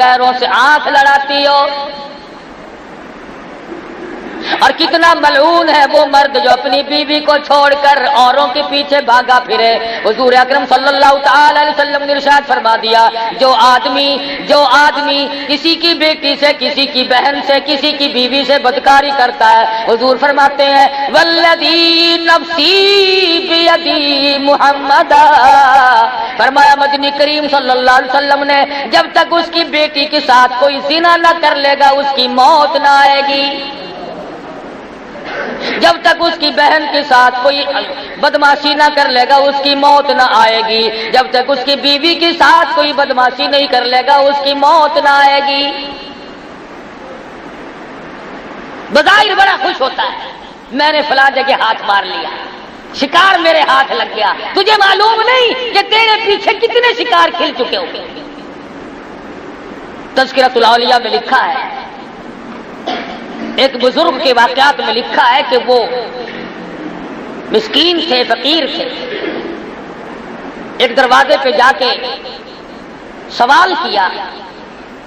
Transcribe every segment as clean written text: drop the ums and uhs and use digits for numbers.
غیروں سے آنکھ لڑاتی ہو. اور کتنا ملعون ہے وہ مرد جو اپنی بیوی کو چھوڑ کر اوروں کے پیچھے بھاگا پھرے. حضور اکرم صلی اللہ تعالی علیہ وسلم نے ارشاد فرما دیا جو آدمی کسی کی بیٹی سے، کسی کی بہن سے، کسی کی بیوی سے بدکاری کرتا ہے، حضور فرماتے ہیں والذی نفسی بیدی محمد، فرمایا مدنی کریم صلی اللہ علیہ وسلم نے جب تک اس کی بیٹی کے ساتھ کوئی زنا نہ کر لے گا اس کی موت نہ آئے گی، جب تک اس کی بہن کے ساتھ کوئی بدماشی نہ کر لے گا اس کی موت نہ آئے گی، جب تک اس کی بیوی کے ساتھ کوئی بدماشی نہیں کر لے گا اس کی موت نہ آئے گی. بظاہر بڑا خوش ہوتا ہے میں نے فلاں جگہ ہاتھ مار لیا، شکار میرے ہاتھ لگ گیا. تجھے معلوم نہیں کہ تیرے پیچھے کتنے شکار کھل چکے ہوں گے. تذکرۃ الاولیاء میں لکھا ہے، ایک بزرگ کے واقعات میں لکھا ہے کہ وہ مسکین تھے، فقیر تھے. ایک دروازے پہ جا کے سوال کیا،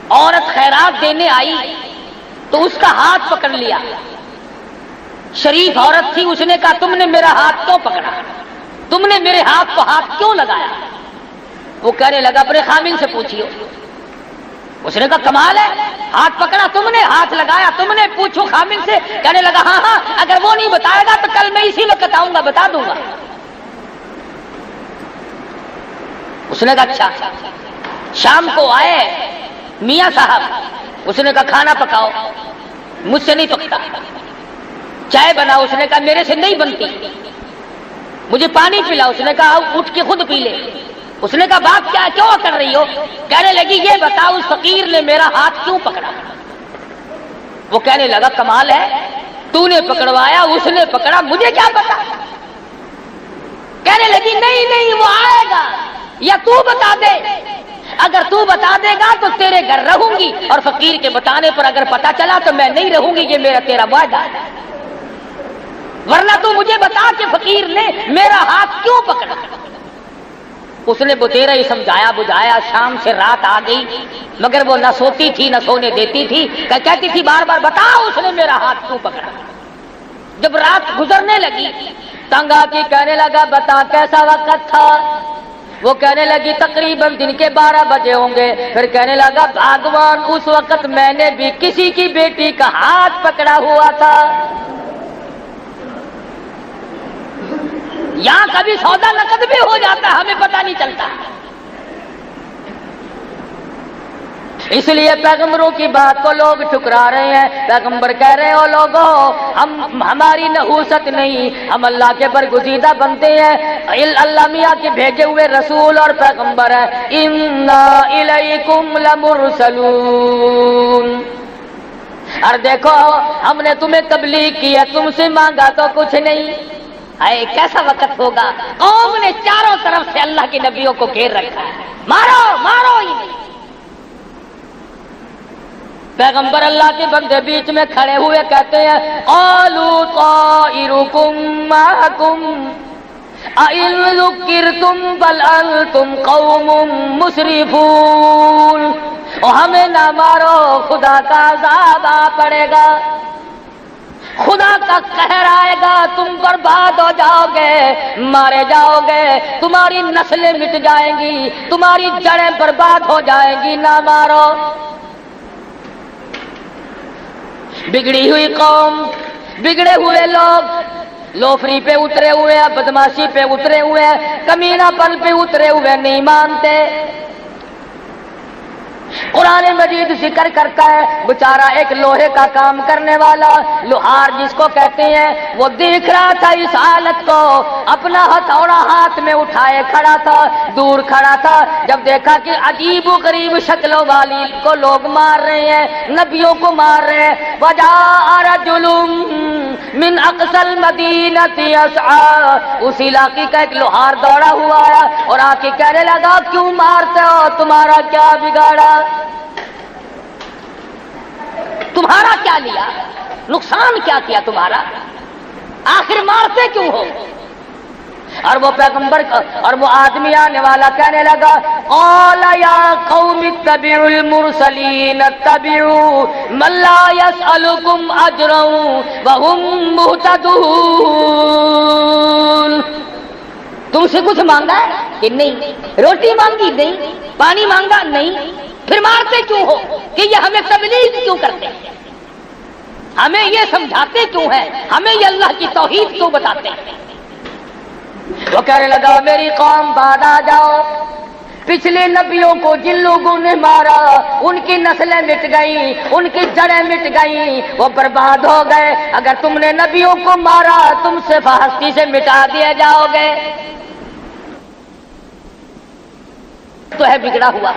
عورت خیرات دینے آئی تو اس کا ہاتھ پکڑ لیا. شریف عورت تھی، اس نے کہا تم نے میرا ہاتھ کیوں پکڑا، تم نے میرے ہاتھ کو ہاتھ کیوں لگایا؟ وہ کہنے لگا اپنے خامن سے پوچھیو. اس نے کہا کمال ہے، ہاتھ پکڑا تم نے، ہاتھ لگایا تم نے، پوچھو خامن سے. کہنے لگا ہاں اگر وہ نہیں بتائے گا تو کل میں اسی وقت آؤں گا بتا دوں گا. اس نے کہا اچھا. شام کو آئے میاں صاحب، اس نے کہا کھانا پکاؤ. مجھ سے نہیں پکتا. چائے بناؤ، اس نے کہا میرے سے نہیں بنتی. مجھے پانی پلاؤ، اس نے کہا اٹھ کے خود پی لے. اس نے کہا بات کیا کیوں کر رہی ہو؟ کہنے لگی یہ بتاؤ اس فقیر نے میرا ہاتھ کیوں پکڑا؟ وہ کہنے لگا کمال ہے، تو نے پکڑوایا، اس نے پکڑا، مجھے کیا پتا. کہنے لگی نہیں وہ آئے گا یا تو بتا دے. اگر تو بتا دے گا تو تیرے گھر رہوں گی، اور فقیر کے بتانے پر اگر پتا چلا تو میں نہیں رہوں گی، یہ میرا تیرا وعدہ ہے. ورنہ تو مجھے بتا کہ فقیر نے میرا ہاتھ کیوں پکڑا. اس نے بتیرا ہی سمجھایا بجھایا. شام سے رات آ گئی مگر وہ نہ سوتی تھی نہ سونے دیتی تھی، کہتی تھی بار بار بتاؤ اس نے میرا ہاتھ کیوں پکڑا. جب رات گزرنے لگی تنگ آ کے کہنے لگا بتا کیسا وقت تھا؟ وہ کہنے لگی تقریباً دن کے 12 بجے ہوں گے. پھر کہنے لگا بھگوان اس وقت میں نے بھی کسی کی بیٹی کا ہاتھ پکڑا ہوا تھا. یہاں کبھی سودا نقد بھی ہو جاتا ہے، ہمیں پتہ نہیں چلتا. اس لیے پیغمبروں کی بات کو لوگ ٹھکرا رہے ہیں. پیغمبر کہہ رہے ہو لوگوں ہماری نحوست نہیں، ہم اللہ کے برگزیدہ بنتے ہیں، اللہ میاں کے بھیجے ہوئے رسول اور پیغمبر ہیں. انا الیکم لمرسلون. اور دیکھو ہم نے تمہیں تبلیغ کی ہے، تم سے مانگا تو کچھ نہیں. اے کیسا وقت ہوگا، قوم نے چاروں طرف سے اللہ کے نبیوں کو گھیر رکھا ہے، مارو مارو ہی نہیں. پیغمبر اللہ کے بندے بیچ میں کھڑے ہوئے کہتے ہیں قالوا طائرکم معکم اَإِن ذُكِّرْتُمْ بَلْ أَنْتُمْ قَوْمٌ مُسْرِفُونَ. اور ہمیں نہ مارو، خدا کا عذاب آ پڑے گا، خدا کا قہر آئے گا، تم برباد ہو جاؤ گے، مارے جاؤ گے، تمہاری نسلیں مٹ جائیں گی، تمہاری جڑیں برباد ہو جائیں گی، نہ مارو. بگڑی ہوئی قوم، بگڑے ہوئے لوگ، لوفری پہ اترے ہوئے ہیں، بدماشی پہ اترے ہوئے ہیں، کمینہ پن پہ اترے ہوئے، نہیں مانتے. قرآن مجید ذکر کرتا ہے بیچارہ ایک لوہے کا کام کرنے والا لوہار جس کو کہتے ہیں، وہ دیکھ رہا تھا اس حالت کو، اپنا ہتھوڑا ہاتھ میں اٹھائے کھڑا تھا، دور کھڑا تھا. جب دیکھا کہ عجیب و غریب شکلوں والی کو لوگ مار رہے ہیں، نبیوں کو مار رہے ہیں، وجاء رجل من اقصى المدینۃ یسعی. اس علاقے کا ایک لوہار دوڑا ہوا ہے اور آ کے کہنے لگا کیوں مارتے ہو، تمہارا کیا بگاڑا، تمہارا کیا لیا، نقصان کیا کیا تمہارا، آخر مارتے کیوں ہو؟ اور وہ پیغمبر اور وہ آدمی آنے والا کہنے لگا قال یا قوم اتبعوا المرسلین اتبعوا من لا يسألكم اجرا وهم مهتدون. تم سے کچھ مانگا ہے کہ نہیں؟ روٹی مانگی نہیں؟ پانی مانگا نہیں؟ پھر مارتے کیوں ہو کہ یہ ہمیں تبلیغ کیوں کرتے ہیں؟ ہمیں یہ سمجھاتے کیوں ہیں؟ ہمیں یہ اللہ کی توحید کیوں بتاتے ہیں؟ وہ کہنے لگا میری قوم بعد آ جاؤ، پچھلے نبیوں کو جن لوگوں نے مارا ان کی نسلیں مٹ گئیں، ان کی جڑیں مٹ گئیں، وہ برباد ہو گئے. اگر تم نے نبیوں کو مارا تم سے ہستی سے مٹا دیے جاؤ گے. تو ہے بگڑا ہوا،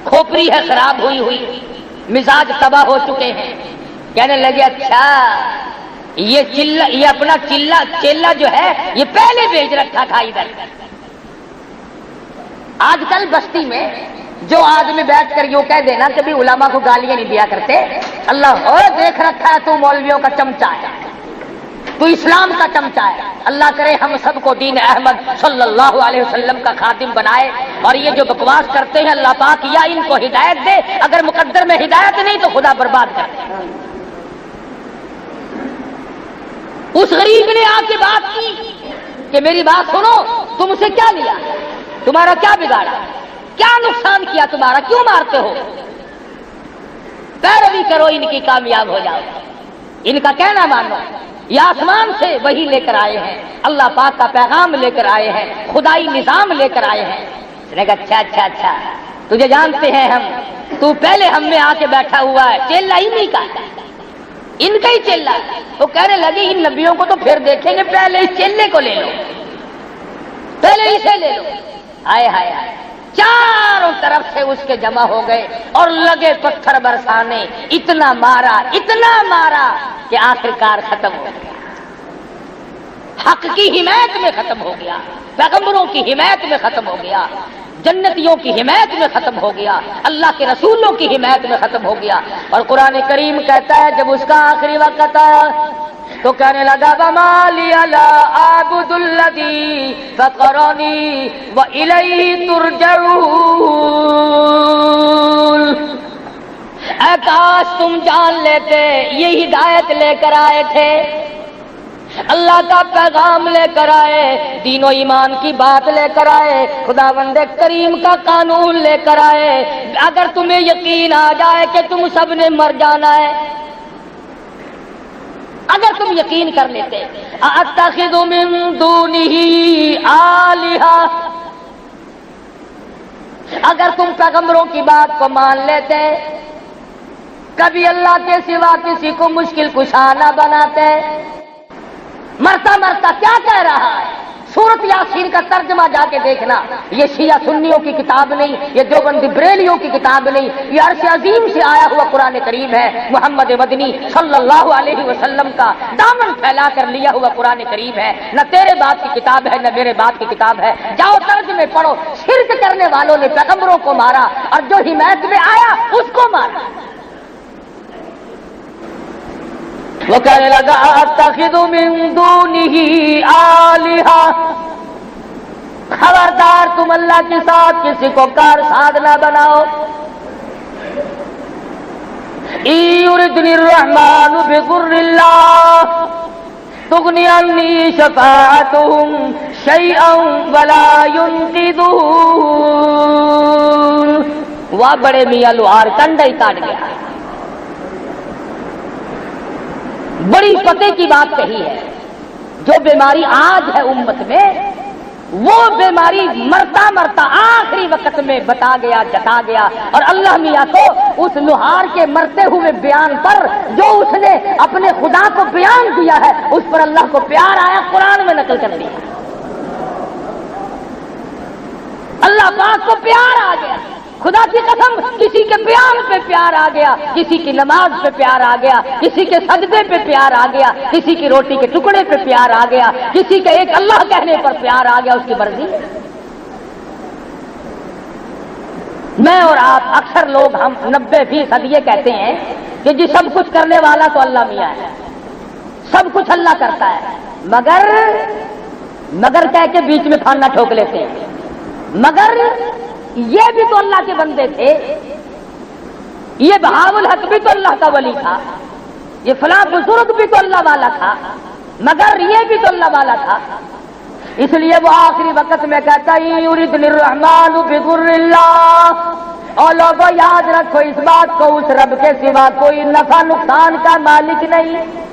کھوپڑی ہے خراب ہوئی ہوئی، مزاج تباہ ہو چکے ہیں. کہنے لگے اچھا یہ اپنا چیلا جو ہے یہ پہلے بھیج رکھا تھا ادھر. آج کل بستی میں جو آدمی بیٹھ کر یوں کہہ دینا کبھی علماء کو گالیاں نہیں دیا کرتے، اللہ دیکھ رکھا ہے تو مولویوں کا چمچا ہے، تو اسلام کا چمچا ہے. اللہ کرے ہم سب کو دین احمد صلی اللہ علیہ وسلم کا خادم بنائے. اور یہ جو بکواس کرتے ہیں اللہ پاک یا ان کو ہدایت دے، اگر مقدر میں ہدایت نہیں تو خدا برباد کر دے. اس غریب نے آ کے بات کی کہ میری بات سنو، تم سے کیا لیا، تمہارا کیا بگاڑا، کیا نقصان کیا تمہارا، کیوں مارتے ہو؟ پیروی کرو ان کی کامیاب ہو جاؤ. ان کا کہنا مانو. یہ آسمان سے وہی لے کر آئے ہیں، اللہ پاک کا پیغام لے کر آئے ہیں، خدائی نظام لے کر آئے ہیں. اس نے کہا اچھا تجھے جانتے ہیں ہم، تو پہلے ہم میں آ کے بیٹھا ہوا ہے، چیلا ہی نہیں کا ان کا ہی چیلا. وہ کہنے لگے ان نبیوں کو تو پھر دیکھیں گے، پہلے اس چیلے کو لے لو، پہلے اسے لے لو. آئے ہائے چاروں طرف سے اس کے جمع ہو گئے اور لگے پتھر برسانے. اتنا مارا کہ آخرکار ختم ہو گیا. حق کی حمایت میں ختم ہو گیا، پیغمبروں کی حمایت میں ختم ہو گیا، جنتیوں کی حمایت میں ختم ہو گیا، اللہ کے رسولوں کی حمایت میں ختم ہو گیا. اور قرآن کریم کہتا ہے جب اس کا آخری وقت آیا تو کہنے لگا وَمَا لِيَ لَا أَعْبُدُ الَّذِي فَطَرَنِي وَإِلَيْهِ تُرْجَعُونَ. اے کاش تم جان لیتے یہ ہدایت لے کر آئے تھے، اللہ کا پیغام لے کر آئے، دین و ایمان کی بات لے کر آئے، خداوند کریم کا قانون لے کر آئے. اگر تمہیں یقین آ جائے کہ تم سب نے مر جانا ہے، اگر تم یقین کر لیتے اتخذ من دونہ آلہہ، اگر تم پیغمبروں کی بات کو مان لیتے، کبھی اللہ کے سوا کسی کو مشکل کشا نہ بناتے. مرتا کیا کہہ رہا ہے؟ سورت یاسین کا ترجمہ جا کے دیکھنا. یہ شیعہ سنیوں کی کتاب نہیں، یہ دیوبندی بریلیوں کی کتاب نہیں، یہ عرش عظیم سے آیا ہوا قرآن کریم ہے. محمد مدنی صلی اللہ علیہ وسلم کا دامن پھیلا کر لیا ہوا قرآن کریم ہے. نہ تیرے باپ کی کتاب ہے نہ میرے باپ کی کتاب ہے. جاؤ ترجمے پڑھو. شرک کرنے والوں نے پیغمبروں کو مارا اور جو حمایت میں آیا اس کو مارا. وہ کہنے لگا اتخذ من دونہ آلہہ، خبردار تم اللہ کے ساتھ کسی کو کار ساز نہ بناؤ. ان یردنی الرحمن بضر لا تغنی عنی شفاعتہم شیئا ولا ینقذون. واہ بڑے میاں لوہار کنڈا ہی کاٹ گیا. بڑی پتے کی بات کہی ہے. جو بیماری آج ہے امت میں وہ بیماری مرتا آخری وقت میں بتا گیا جتا گیا. اور اللہ میاں کو اس لوہار کے مرتے ہوئے بیان پر جو اس نے اپنے خدا کو بیان دیا ہے اس پر اللہ کو پیار آیا، قرآن میں نقل کر دیا. اللہ پاک کو پیار آ گیا. خدا کی قسم کسی کے بیان پہ پیار آ گیا، کسی کی نماز پہ پیار آ گیا، کسی کے سجدے پہ پیار آ گیا، کسی کی روٹی کے ٹکڑے پہ پیار آ گیا، کسی کے ایک اللہ کہنے پر پیار آ گیا. اس کی مرضی. میں اور آپ اکثر لوگ ہم 90% یہ کہتے ہیں کہ جی سب کچھ کرنے والا تو اللہ میاں ہے، سب کچھ اللہ کرتا ہے، مگر مگر کہہ کے بیچ میں کھانا ٹھوک لیتے ہیں. مگر یہ بھی تو اللہ کے بندے تھے, یہ بہاء الحق بھی تو اللہ کا ولی تھا, یہ فلاں بزرگ بھی تو اللہ والا تھا, مگر یہ بھی تو اللہ والا تھا. اس لیے وہ آخری وقت میں کہتا یریدنی الرحمن بضر اللہ, اور لوگوں یاد رکھو اس بات کو, اس رب کے سوا کوئی نفع نقصان کا مالک نہیں.